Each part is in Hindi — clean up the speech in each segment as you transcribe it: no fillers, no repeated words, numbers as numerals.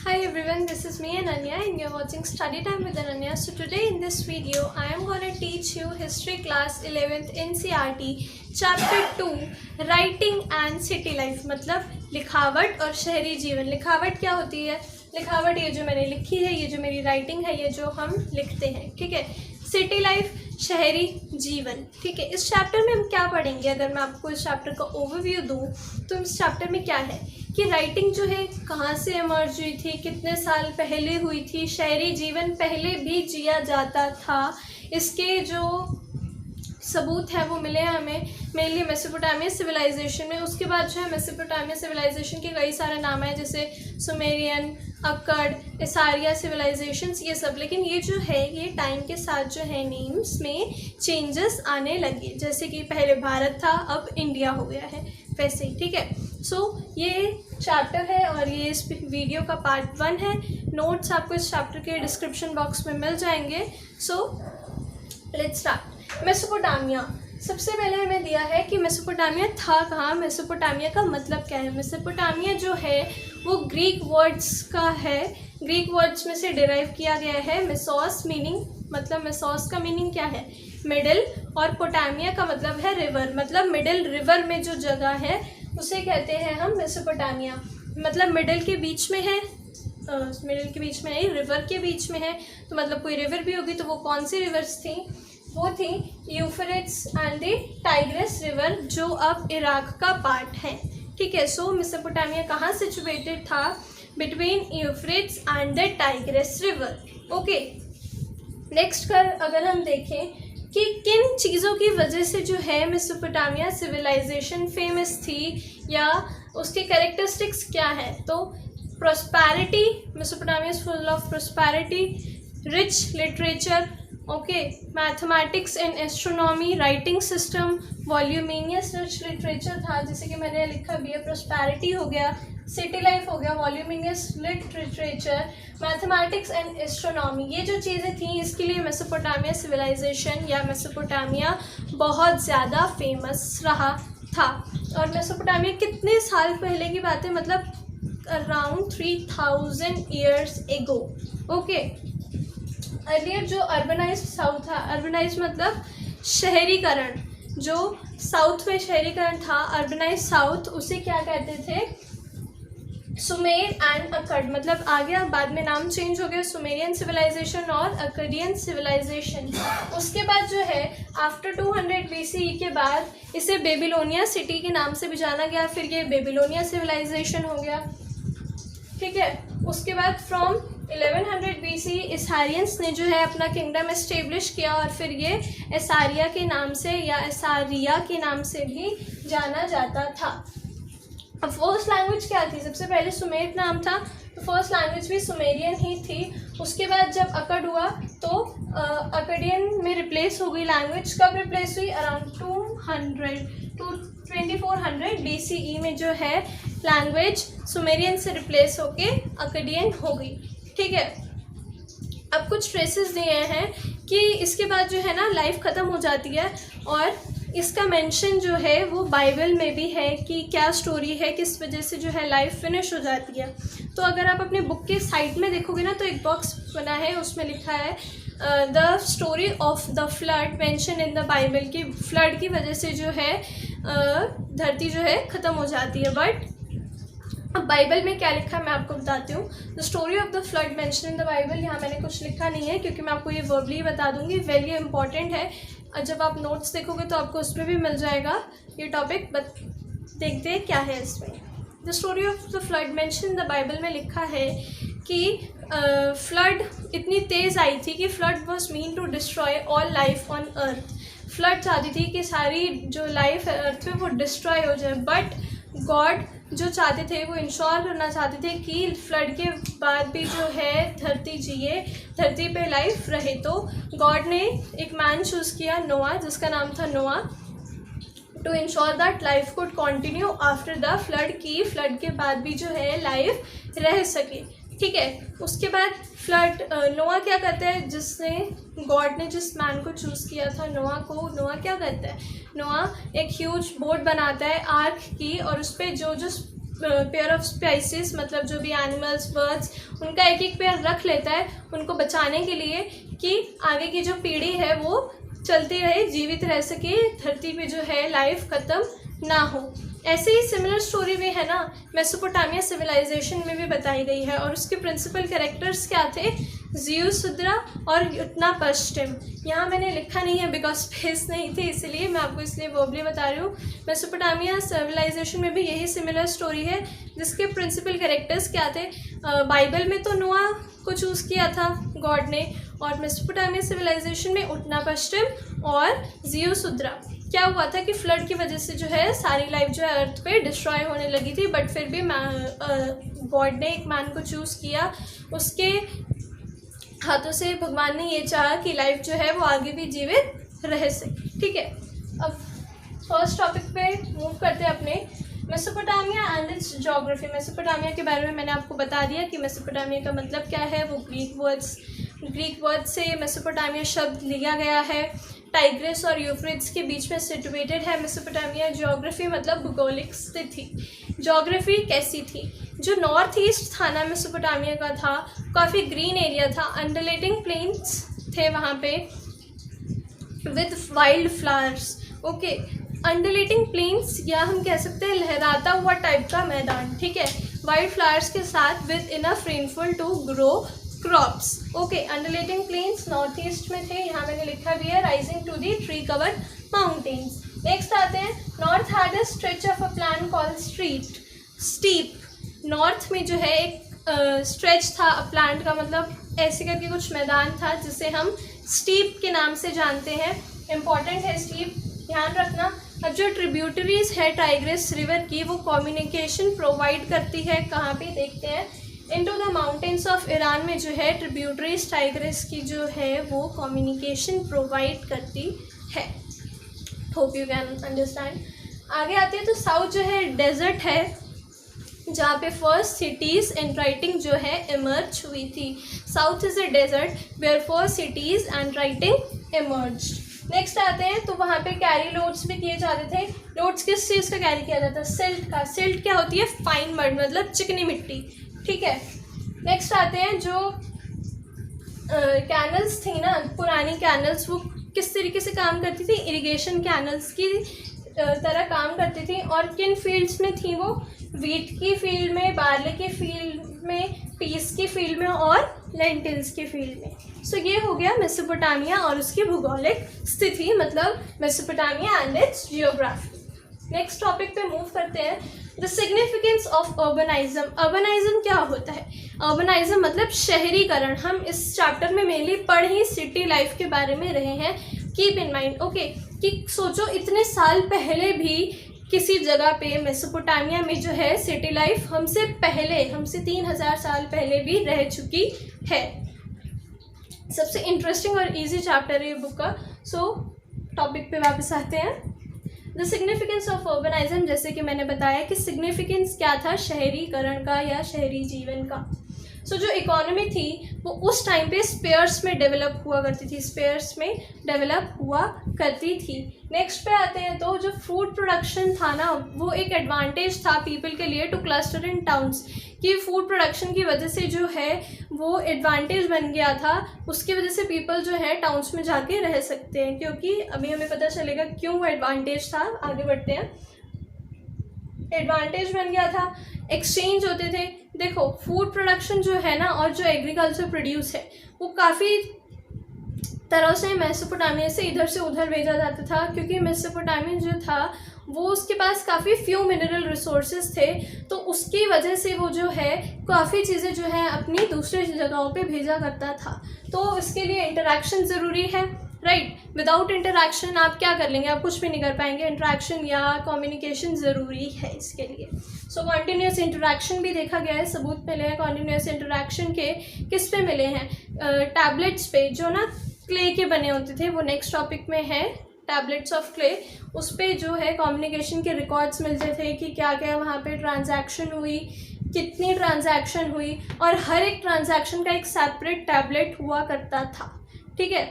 Hi everyone, this is me Ananya and you're watching Study Time with Ananya. So today in this video, I am going to teach you History Class 11th NCERT Chapter 2 Writing and City Life मतलब लिखावट और शहरी जीवन। लिखावट क्या होती है? लिखावट ये जो मैंने लिखी है, ये जो मेरी राइटिंग है, ये जो हम लिखते हैं, ठीक है। सिटी लाइफ शहरी जीवन, ठीक है। इस चैप्टर में हम क्या पढ़ेंगे? अगर मैं आपको इस चैप्टर का ओवरव्यू दूँ तो इस चैप्टर में क्या है कि राइटिंग जो है कहाँ से इमर्ज हुई थी, कितने साल पहले हुई थी, शहरी जीवन पहले भी जिया जाता था, इसके जो सबूत है वो मिले हैं हमें मेनली मेसोपोटामिया सिविलाइजेशन में। उसके बाद जो है मेसोपोटामिया सिविलाइजेशन के कई सारे नाम हैं जैसे सुमेरियन, अक्कड़, एसारिया सिविलाइजेशंस, ये सब। लेकिन ये जो है ये टाइम के साथ जो है नेम्स में चेंजेस आने लगे, जैसे कि पहले भारत था अब इंडिया हो गया है, वैसे ही, ठीक है। सो ये चैप्टर है और ये इस वीडियो का पार्ट 1 है। नोट्स आपको इस चैप्टर के डिस्क्रिप्शन बॉक्स में मिल जाएंगे। So let's start. मेसोपोटामिया, सबसे पहले हमें दिया है कि मेसोपोटामिया था कहाँ, मेसोपोटामिया का मतलब क्या है। मेसोपोटामिया जो है वो ग्रीक वर्ड्स का है, ग्रीक वर्ड्स में से डिराइव किया गया है। मेसोस मीनिंग, मतलब मेसोस का मीनिंग क्या है? मिडिल, और पोटामिया का मतलब है रिवर, मतलब मिडिल रिवर में जो जगह है उसे कहते हैं हम मेसोपोटामिया। मतलब मिडिल के बीच में है, मिडिल के बीच में नहीं, रिवर के बीच में है, तो मतलब कोई रिवर भी होगी। तो वो कौन सी रिवर्स थी? वो थी Euphrates and the Tigris river, जो अब इराक का पार्ट है, ठीक है। सो मेसोपोटामिया कहाँ सिचुएटेड था? Between Euphrates and the Tigris river, okay. Next कर अगर हम देखें कि किन चीज़ों की वजह से जो है मेसोपोटामिया सिविलाइजेशन फेमस थी या उसके कैरेक्टरिस्टिक्स क्या है, तो prosperity, Mesopotamia is full of prosperity, rich literature, okay, mathematics and astronomy, writing system, voluminous rich literature था, जैसे कि मैंने लिखा भी है, प्रोस्पैरिटी हो गया, सिटी लाइफ हो गया, वॉल्यूमिनियस लिटरेचर, मैथमेटिक्स एंड एस्ट्रोनॉमी, ये जो चीज़ें थी इसके लिए मेसोपोटामिया सिविलाइजेशन या मेसोपोटामिया बहुत ज़्यादा फेमस रहा था। और मेसोपोटामिया कितने साल पहले की बात है? मतलब around 3000 years ago, okay. Earlier जो अर्बनाइज्ड साउथ था, अर्बनाइज्ड मतलब शहरीकरण, जो साउथ में शहरीकरण था, अर्बनाइज्ड साउथ, उसे क्या कहते थे? सुमेर एंड अक्कड़। मतलब आगे बाद में नाम चेंज हो गया, सुमेरियन सिविलाइजेशन और अक्कडियन सिविलाइजेशन। उसके बाद जो है आफ्टर 200 BCE के बाद इसे बेबीलोनिया सिटी के नाम से भी जाना गया, फिर ये बेबीलोनिया सिविलाइजेशन हो गया, ठीक है। उसके बाद फ्रॉम 1100 BCE एसारियंस ने जो है अपना किंगडम एस्टेब्लिश किया और फिर ये एसारिया के नाम से या एसारिया के नाम से भी जाना जाता था। अब फर्स्ट लैंग्वेज क्या थी? सबसे पहले सुमेर नाम था, तो फर्स्ट लैंग्वेज भी सुमेरियन ही थी। उसके बाद जब अकड़ हुआ तो अकडियन में रिप्लेस हो गई लैंग्वेज। कब रिप्लेस हुई? अराउंड 2400 BCE में जो है लैंग्वेज सुमेरियन से रिप्लेस होके अकडियन हो गई, ठीक है। अब कुछ ट्रेसेस दिए हैं कि इसके बाद जो है ना लाइफ ख़त्म हो जाती है, और इसका मेंशन जो है वो बाइबल में भी है कि क्या स्टोरी है, किस वजह से जो है लाइफ फिनिश हो जाती है। तो अगर आप अपने बुक के साइड में देखोगे ना तो एक बॉक्स बना है, उसमें लिखा है the story of the flood mention in the Bible, की फ्लड की वजह से जो है धरती जो है ख़त्म हो जाती है। बट अब बाइबल में क्या लिखा है मैं आपको बताती हूँ। The story of the flood mention in the Bible, यहाँ मैंने कुछ लिखा नहीं है क्योंकि मैं आपको ये वर्बली बता दूँगी, वेरी इंपॉर्टेंट है। जब आप नोट्स देखोगे तो आपको उसमें भी मिल जाएगा ये टॉपिक। देखते हैं क्या है इसमें। The story of the flood mention in the Bible में लिखा है कि फ्लड इतनी तेज़ आई थी कि flood was mean to destroy all life on earth. Flood चाहती थी कि सारी जो लाइफ है अर्थ में वो डिस्ट्रॉय हो जाए, बट गॉड जो चाहते थे वो इंश्योर करना चाहते थे कि फ्लड के बाद भी जो है धरती जिए, धरती पे लाइफ रहे। तो गॉड ने एक मैन चूज़ किया, नोआ, जिसका नाम था Noah, to ensure that life could continue after the flood, की फ्लड के बाद भी जो है लाइफ रह सके, ठीक है। उसके बाद फ्लड नोआ क्या करता है, जिसने गॉड ने जिस मैन को चूज़ किया था नोआ को, नोआ क्या करता है? नोआ एक ह्यूज बोट बनाता है आर्क की, और उस पर जो जो पेयर ऑफ स्पाइसेस, मतलब जो भी एनिमल्स बर्ड्स, उनका एक एक पेयर रख लेता है उनको बचाने के लिए कि आगे की जो पीढ़ी है वो चलती रहे, जीवित रह सके, धरती पे जो है लाइफ ख़त्म ना हो। ऐसे ही सिमिलर स्टोरी भी है ना मेसोपोटामिया सिविलाइजेशन में भी बताई गई है, और उसके प्रिंसिपल कैरेक्टर्स क्या थे, ज़ियूसुद्रा और यूटनापश्चिम। यहाँ मैंने लिखा नहीं है बिकॉज स्पेस नहीं थी, इसलिए मैं आपको इसलिए वर्बली बता रही हूँ। मेसोपोटामिया सिविलाइजेशन में भी यही सिमिलर स्टोरी है, जिसके प्रिंसिपल कैरेक्टर्स क्या थे। बाइबल में तो नोआ को चूज़ किया था गॉड ने, और मेसोपोटामिया सिविलाइजेशन में यूटनापश्चिम और ज़ियूसुद्रा। क्या हुआ था कि फ्लड की वजह से जो है सारी लाइफ जो है अर्थ पे डिस्ट्रॉय होने लगी थी, बट फिर भी गॉड ने एक मैन को चूज़ किया, उसके हाथों से भगवान ने ये चाहा कि लाइफ जो है वो आगे भी जीवित रह सके। ठीक है, अब फर्स्ट टॉपिक पे मूव करते हैं अपने, Mesopotamia and it's geography. Mesopotamia के बारे में मैंने आपको बता दिया कि मेसोपोटामिया का मतलब क्या है, वो ग्रीक वर्ड से मेसोपोटामिया शब्द लिया गया है। टाइग्रिस और यूफ्रेट्स के बीच में सिचुएटेड है मेसोपोटामिया। ज्योग्राफी मतलब भूगोलिक स्थिति। ज्योग्राफी कैसी थी, जो नॉर्थ ईस्ट था ना मेसोपोटामिया का था, काफ़ी ग्रीन एरिया था, अंडरलेटिंग प्लेन्स थे वहाँ पे with wild flowers. Okay, undulating plains या हम कह सकते हैं लहराता हुआ टाइप का मैदान। ठीक है, वाइल्ड फ्लावर्स के साथ with enough rainfall to grow crops. Okay, undulating plains north east में थे, यहाँ मैंने लिखा भी है, rising to the tree covered mountains. Next आते हैं, north had a stretch of a plain called steppe. North में जो है एक स्ट्रेच था, प्लांट का मतलब ऐसे करके कुछ मैदान था जिसे हम स्टीप के नाम से जानते हैं। इम्पॉर्टेंट है स्टीप, ध्यान रखना। अब जो ट्रिब्यूटरीज है टाइग्रिस रिवर की, वो कम्युनिकेशन प्रोवाइड करती है, कहाँ पे देखते हैं, into the mountains of Iran में जो है ट्रिब्यूटरीज टाइग्रिस की जो है वो कम्युनिकेशन प्रोवाइड करती है। Hope you can understand. आगे आते हैं तो साउथ जो है डेजर्ट है, जहाँ पे फर्स्ट सिटीज़ एंड राइटिंग जो है इमर्ज हुई थी। South is a desert where first cities and writing emerged. Next आते हैं तो वहाँ पे कैरी लोड्स भी किए जाते थे। लोड्स किस चीज़ का कैरी किया जाता है, सिल्ट का। सिल्ट क्या होती है, फाइन मड मतलब चिकनी मिट्टी। ठीक है, नेक्स्ट आते हैं जो कैनल्स थी ना, पुरानी कैनल्स, वो किस तरीके से काम करती थी, इरिगेशन कैनल्स की तरह काम करती थी। और किन फील्ड्स में थी वो, वीट की फील्ड में, बार्ले की फील्ड में, पीस की फील्ड में और लेंटिल्स की फील्ड में। सो ये हो गया मेसोपोटामिया और उसकी भूगोलिक स्थिति, मतलब Mesopotamia and it's geography. Next topic पे मूव करते हैं, द सिग्निफिकेंस ऑफ अर्बनाइज्म। अर्बनाइज्म क्या होता है, अर्बनाइज्म मतलब शहरीकरण। हम इस चैप्टर में मेनली पढ़ ही सिटी लाइफ के बारे में रहे हैं। कीप इन माइंड, ओके, कि सोचो इतने साल पहले भी किसी जगह पे मेसोपोटामिया में जो है सिटी लाइफ हमसे 3000 साल पहले भी रह चुकी है। सबसे इंटरेस्टिंग और इजी चैप्टर है ये बुक का। सो टॉपिक पे वापस आते हैं, द सिग्निफिकेंस ऑफ अर्बनाइज्म। जैसे कि मैंने बताया कि सिग्निफिकेंस क्या था, शहरीकरण का या शहरी जीवन का। सो जो इकोनॉमी थी वो उस टाइम पे स्पेयर्स में डेवलप हुआ करती थी, स्पेयर्स में डेवलप हुआ करती थी। नेक्स्ट पे आते हैं तो जो फूड प्रोडक्शन था ना, वो एक एडवांटेज था पीपल के लिए टू क्लस्टर इन टाउन्स, कि फूड प्रोडक्शन की वजह से जो है वो एडवांटेज बन गया था। उसकी वजह से पीपल जो है टाउन्स में जाके रह सकते हैं, क्योंकि अभी हमें पता चलेगा क्यों वो एडवांटेज था। आगे बढ़ते हैं, एडवांटेज बन गया था, एक्सचेंज होते थे। देखो फूड प्रोडक्शन जो है ना और जो एग्रीकल्चर प्रोड्यूस है वो काफ़ी तरह से मेसोपोटामिया से इधर से उधर भेजा जाता था, क्योंकि मेसोपोटामिया जो था वो उसके पास काफ़ी फ्यू मिनरल रिसोर्सेज थे, तो उसकी वजह से वो जो है काफ़ी चीज़ें जो है अपनी दूसरे जगहों पे भेजा करता था। तो इसके लिए इंटरेक्शन ज़रूरी है, राइट। विदाउट इंटरेक्शन आप क्या कर लेंगे, आप कुछ भी नहीं कर पाएंगे। इंटरेक्शन या कम्युनिकेशन ज़रूरी है इसके लिए। सो कॉन्टीन्यूस इंटरेक्शन भी देखा गया है, सबूत मिले हैं कॉन्टीन्यूस इंटरेक्शन के। किस पे मिले हैं, टैबलेट्स पे जो ना क्ले के बने होते थे, वो नेक्स्ट टॉपिक में है, टैबलेट्स ऑफ क्ले। उस पर जो है कम्युनिकेशन के रिकॉर्ड्स मिलते थे कि क्या क्या वहाँ पे ट्रांजैक्शन हुई, कितनी ट्रांजैक्शन हुई, और हर एक ट्रांजैक्शन का एक सेपरेट टैबलेट हुआ करता था। ठीक है,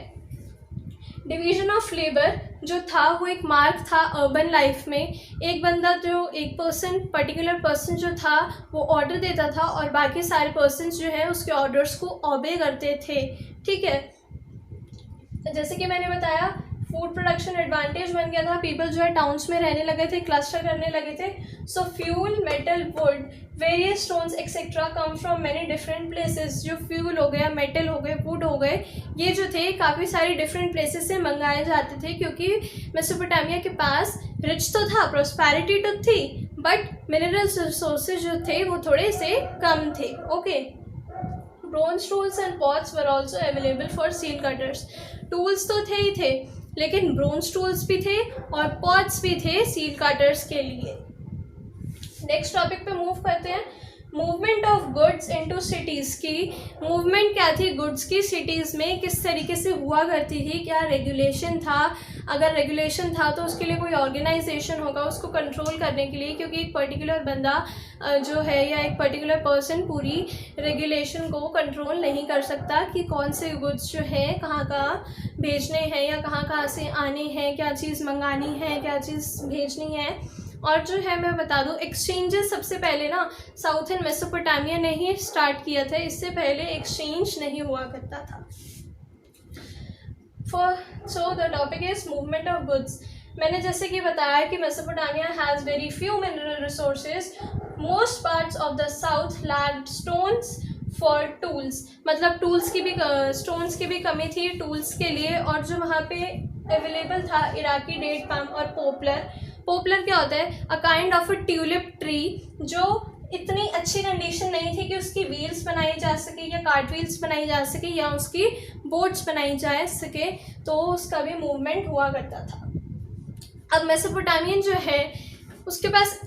डिवीजन ऑफ लेबर जो था वो एक मार्क था अर्बन लाइफ में। एक बंदा जो एक पर्टिकुलर पर्सन जो था वो ऑर्डर देता था और बाकी सारे पर्सन जो है उसके ऑर्डर्स को ओबे करते थे। ठीक है, जैसे कि मैंने बताया फूड प्रोडक्शन एडवांटेज बन गया था, पीपल जो है टाउन्स में रहने लगे थे, क्लस्टर करने लगे थे। सो fuel, metal, would, various stones etcetera come from many different places. जो फ्यूल हो गया, मेटल हो गए, वुड हो गए, ये जो थे काफ़ी सारी डिफरेंट प्लेसेस से मंगाए जाते थे, क्योंकि मेसोपोटामिया के पास रिच तो था, प्रोस्पैरिटी तो थी, बट मिनरल रिसोर्सेज जो थे वो थोड़े से कम थे। Okay, bronze tools and pots were also available for seal cutters. Tools तो थे ही थे, लेकिन ब्रोंज टूल्स भी थे और पॉट्स भी थे सील कटर्स के लिए। नेक्स्ट टॉपिक पे मूव करते हैं, movement of goods into cities की मूवमेंट क्या थी गुड्स की सिटीज़ में, किस तरीके से हुआ करती थी, क्या रेगुलेशन था, अगर रेगुलेशन था तो उसके लिए कोई ऑर्गेनाइजेशन होगा उसको कंट्रोल करने के लिए, क्योंकि एक पर्टिकुलर बंदा जो है या एक पर्टिकुलर पर्सन पूरी रेगुलेशन को कंट्रोल नहीं कर सकता कि कौन से गुड्स जो है कहाँ कहाँ भेजने हैं या कहाँ कहाँ से आने हैं, क्या चीज़ मंगानी है, क्या चीज़ भेजनी है। और जो है मैं बता दूं, एक्सचेंजेस सबसे पहले ना साउथ एंड मेसोपोटामिया ने ही स्टार्ट किया था, इससे पहले एक्सचेंज नहीं हुआ करता था। So the topic is movement of goods. मैंने जैसे कि बताया कि Mesopotamia has very few mineral resources, most parts of the south lacked stones for tools, मतलब टूल्स की भी स्टोन्स की भी कमी थी टूल्स के लिए। और जो वहाँ पे अवेलेबल था इराकी डेट पाम और पोपलर। पोपलर क्या होता है, a kind of a tulip tree, जो इतनी अच्छी कंडीशन नहीं थी कि उसकी व्हील्स बनाई जा सके या कार्ट व्हील्स बनाई जा सके या उसकी बोट्स बनाई जा सके, तो उसका भी मूवमेंट हुआ करता था। अब मेसोपोटामियन जो है उसके पास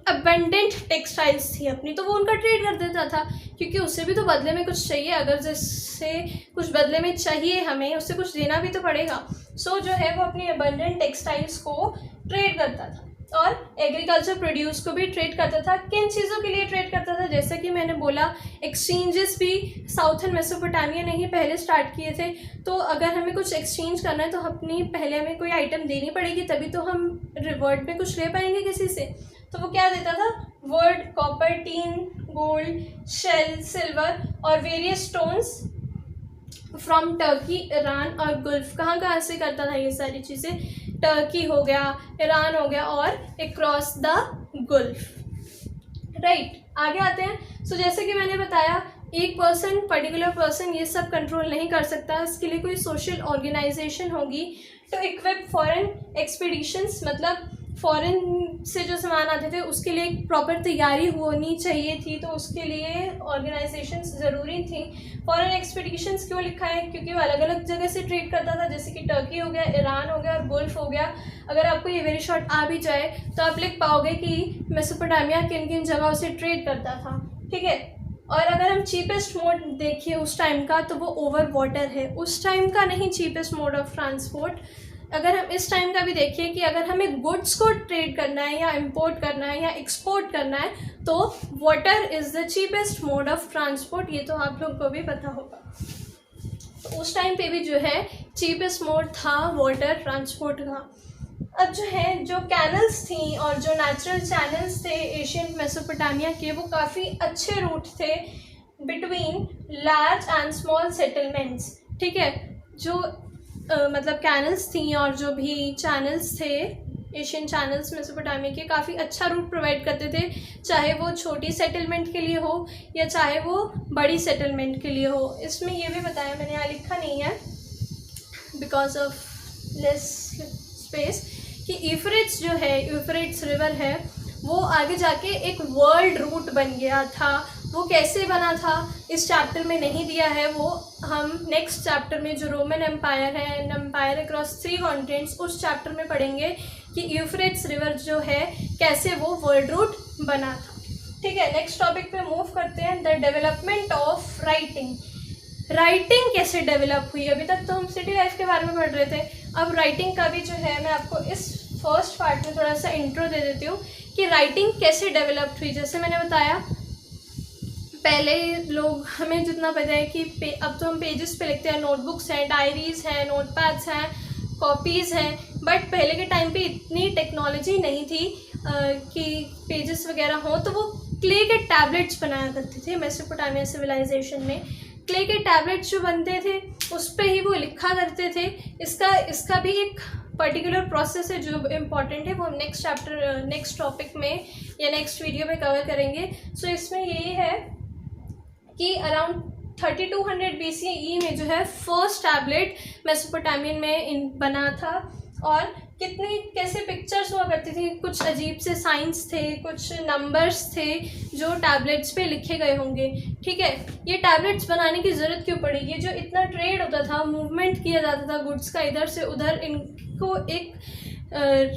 अबंडेंट टेक्सटाइल्स थी अपनी, तो वो उनका ट्रेड कर देता था, क्योंकि उससे भी तो बदले में कुछ चाहिए, अगर जिससे कुछ बदले में चाहिए हमें, उससे कुछ देना भी तो पड़ेगा। सो जो है वो अपनी अबंडेंट टेक्सटाइल्स को ट्रेड करता था और एग्रीकल्चर प्रोड्यूस को भी ट्रेड करता था। किन चीज़ों के लिए ट्रेड करता था, जैसा कि मैंने बोला एक्सचेंजेस भी साउथ एंड मेसोपोटामिया ने ही पहले स्टार्ट किए थे। तो अगर हमें कुछ एक्सचेंज करना है तो अपनी पहले हमें कोई आइटम देनी पड़ेगी, तभी तो हम रिवर्ट में कुछ ले पाएंगे किसी से। तो वो क्या देता था, wood, copper, tin, gold, shell, silver और various stones from Turkey, Iran और गुल्फ। कहाँ से करता था ये सारी चीज़ें, टर्की हो गया, ईरान हो गया और अक्रॉस द गुल्फ। राइट, आगे आते हैं। सो जैसे कि मैंने बताया एक पर्टिकुलर पर्सन ये सब कंट्रोल नहीं कर सकता, इसके लिए कोई सोशल ऑर्गेनाइजेशन होगी टू इक्विप फॉरेन एक्सपीडिशंस, मतलब फॉरेन से जो सामान आते थे उसके लिए एक प्रॉपर तैयारी होनी चाहिए थी, तो उसके लिए ऑर्गेनाइजेशंस ज़रूरी थी। फॉरेन एक्सपीडिशंस क्यों लिखा है, क्योंकि वो अलग अलग जगह से ट्रेड करता था, जैसे कि टर्की हो गया, ईरान हो गया और गुल्फ हो गया। अगर आपको ये वेरी शॉर्ट आ भी जाए तो आप लिख पाओगे कि मेसोपोटामिया किन किन जगहों से ट्रेड करता था। ठीक है, और अगर हम चीपेस्ट मोड देखिए उस टाइम का, तो वो ओवर वाटर है, उस टाइम का नहीं चीपेस्ट मोड ऑफ ट्रांसपोर्ट। अगर हम इस टाइम का भी देखिए कि अगर हमें गुड्स को ट्रेड करना है या इंपोर्ट करना है या एक्सपोर्ट करना है, तो water is the cheapest mode of transport, ये तो आप लोग को भी पता होगा। तो उस टाइम पे भी जो है चीपेस्ट मोड था वाटर ट्रांसपोर्ट का। अब जो है जो कैनल्स थी और जो नेचुरल चैनल्स थे एशियन मेसोपोटामिया के, वो काफ़ी अच्छे रूट थे between large and small settlements. ठीक है, जो मतलब कैनल्स थी और जो भी चैनल्स थे एशियन चैनल्स मेसोपोटामिया के काफ़ी अच्छा रूट प्रोवाइड करते थे, चाहे वो छोटी सेटलमेंट के लिए हो या चाहे वो बड़ी सेटलमेंट के लिए हो। इसमें ये भी बताया मैंने, यहाँ लिखा नहीं है बिकॉज ऑफ लेस स्पेस, कि यूफ्रेट्स जो है, यूफ्रेट्स रिवर है, वो आगे जाके एक वर्ल्ड रूट बन गया था। वो कैसे बना था इस चैप्टर में नहीं दिया है, वो हम नेक्स्ट चैप्टर में जो रोमन एम्पायर है, एम्पायर अक्रॉस 3 कॉन्टिनेंट्स, उस चैप्टर में पढ़ेंगे कि यूफ्रेट्स रिवर जो है कैसे वो वर्ल्ड रूट बना था। ठीक है, नेक्स्ट टॉपिक पे मूव करते हैं, the development of writing. Writing कैसे डेवलप हुई, अभी तक तो हम सिटी लाइफ के बारे में पढ़ रहे थे, अब राइटिंग का भी जो है मैं आपको इस फर्स्ट पार्ट में थोड़ा सा इंट्रो दे देती हूँ कि राइटिंग कैसे डेवलप हुई। जैसे मैंने बताया पहले लोग, हमें जितना पता है कि अब तो हम पेजेस पे लिखते हैं, नोटबुक्स हैं, डायरीज़ हैं, नोटपैड्स हैं, कॉपीज़ हैं, बट पहले के टाइम पे इतनी टेक्नोलॉजी नहीं थी कि पेजेस वगैरह हों, तो वो क्ले के टैबलेट्स बनाया करते थे। मेसोपोटामिया सिविलाइजेशन में क्ले के टैबलेट्स जो बनते थे उस पर ही वो लिखा करते थे। इसका भी एक पर्टिकुलर प्रोसेस है जो इम्पॉर्टेंट है, वो हम नेक्स्ट टॉपिक में या नेक्स्ट वीडियो में कवर करेंगे। सो इसमें ये है कि अराउंड 3200 BCE में जो है फर्स्ट टैबलेट मेसोपोटामियन में बना था। और कैसे पिक्चर्स हुआ करती थी, कुछ अजीब से साइंस थे, कुछ नंबर्स थे जो टैबलेट्स पे लिखे गए होंगे। ठीक है, ये टैबलेट्स बनाने की ज़रूरत क्यों पड़ी? ये जो इतना ट्रेड होता था, मूवमेंट किया जाता था गुड्स का इधर से उधर, इनको एक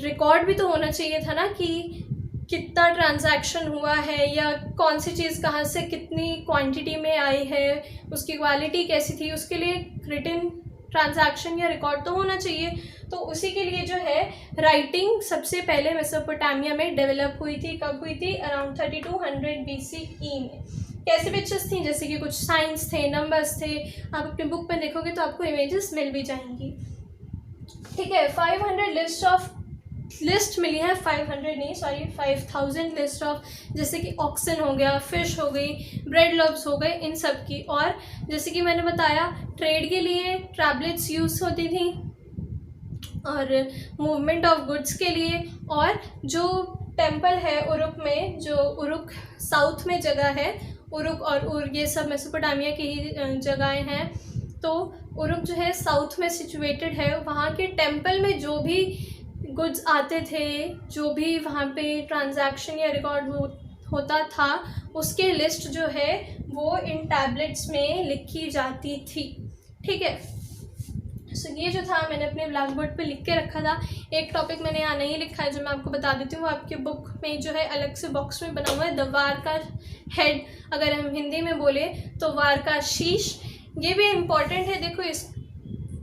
रिकॉर्ड भी तो होना चाहिए था ना कि कितना ट्रांजैक्शन हुआ है या कौन सी चीज़ कहाँ से कितनी क्वांटिटी में आई है, उसकी क्वालिटी कैसी थी, उसके लिए रिटन ट्रांजैक्शन या रिकॉर्ड तो होना चाहिए। तो उसी के लिए जो है राइटिंग सबसे पहले मेसोपोटामिया में डेवलप हुई थी। कब हुई थी? अराउंड 3200 BCE में। कैसे पिक्चर्स थी? जैसे कि कुछ साइंस थे, नंबर्स थे। आप अपने बुक में देखोगे तो आपको इमेजेस मिल भी जाएंगी। ठीक है, 500 लिस्ट मिली है, 500 नहीं सॉरी 5000 लिस्ट ऑफ, जैसे कि ऑक्सन हो गया, फिश हो गई, ब्रेड लॉब्स हो गए, इन सब की। और जैसे कि मैंने बताया ट्रेड के लिए टैबलेट्स यूज़ होती थी और मूवमेंट ऑफ गुड्स के लिए। और जो टेम्पल है उरुक में, जो उरुक साउथ में जगह है, उरुक और ये सब मेसोपोटामिया की ही जगहें हैं। तो उरुक जो है साउथ में सिचुएटेड है। वहाँ के टेम्पल में जो भी गुड्स आते थे, जो भी वहाँ पे ट्रांजैक्शन या रिकॉर्ड होता था, उसके लिस्ट जो है वो इन टैबलेट्स में लिखी जाती थी। ठीक है, सो ये जो था मैंने अपने ब्लैक बोर्ड पे लिख के रखा था। एक टॉपिक मैंने यहाँ नहीं लिखा है जो मैं आपको बता देती हूँ, वो आपके बुक में जो है अलग से बॉक्स में बना हुआ है, द वार का हेड। अगर हम हिंदी में बोले तो वार का शीश। ये भी इम्पॉर्टेंट है, देखो इस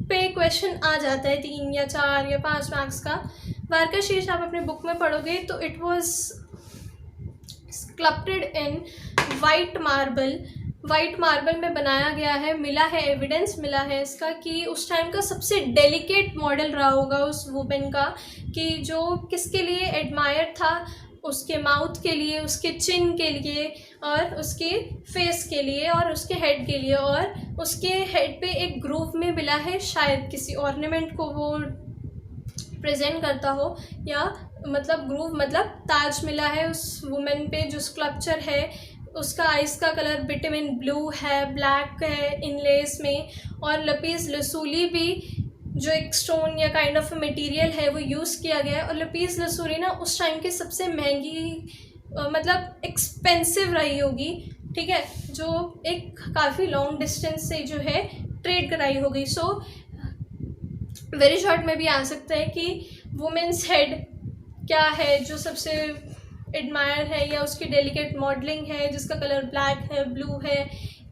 पे क्वेश्चन आ जाता है 3 या 4 या 5 मार्क्स का। वार का शीश आप अपने बुक में पढ़ोगे तो it was sculpted in white marble में बनाया गया है। मिला है एविडेंस, मिला है इसका कि उस टाइम का सबसे डेलिकेट मॉडल रहा होगा उस वुमेन का, कि जो किसके लिए एडमायर था, उसके माउथ के लिए, उसके चिन के लिए, और उसके फेस के लिए, और उसके हेड के लिए। और उसके हेड पे एक ग्रूव में मिला है, शायद किसी ऑर्नामेंट को वो प्रेजेंट करता हो, या मतलब ग्रूव मतलब ताज मिला है उस वुमेन पे। जो स्कल्पचर है उसका आइस का कलर विटामिन ब्लू है, ब्लैक है इनलेस में। और लपीस लसूली भी जो एक स्टोन या काइंड ऑफ मटेरियल है वो यूज़ किया गया है। और लपीस लसूली ना उस टाइम की सबसे महंगी मतलब एक्सपेंसिव रही होगी। ठीक है, जो एक काफ़ी लॉन्ग डिस्टेंस से जो है ट्रेड कराई होगी। सो वेरी शॉर्ट में भी आ सकता है कि वुमेन्स हेड क्या है जो सबसे एडमायर है, या उसकी डेलिकेट मॉडलिंग है जिसका कलर ब्लैक है, ब्लू है,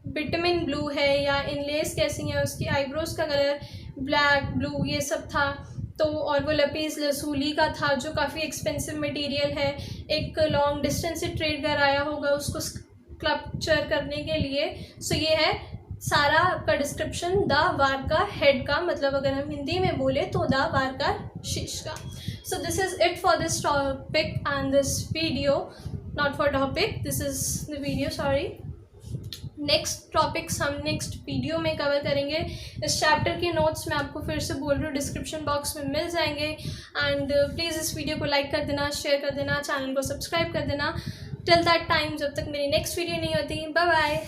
विटामिन ब्लू है, या इनलेस कैसी है, उसकी आईब्रोज का कलर ब्लैक, ब्लू, ये सब था। तो और वो लपीस लसूली का था जो काफ़ी एक्सपेंसिव मटेरियल है, एक लॉन्ग डिस्टेंस से ट्रेड कराया होगा उसको स्कल्पचर करने के लिए। सो ये है सारा आपका डिस्क्रिप्शन द वार का हेड का, मतलब अगर हम हिंदी में बोले तो द वार का शीश का। So this is it for this topic and this video, not for topic, this is the video, sorry. Next topics हम नेक्स्ट वीडियो में कवर करेंगे। इस चैप्टर के नोट्स मैं आपको फिर से बोल रही हूँ डिस्क्रिप्शन बॉक्स में मिल जाएंगे। एंड प्लीज़ इस वीडियो को लाइक कर देना, शेयर कर देना, चैनल को सब्सक्राइब कर देना। टिल दैट टाइम, जब तक मेरी नेक्स्ट वीडियो नहीं होती। Bye bye.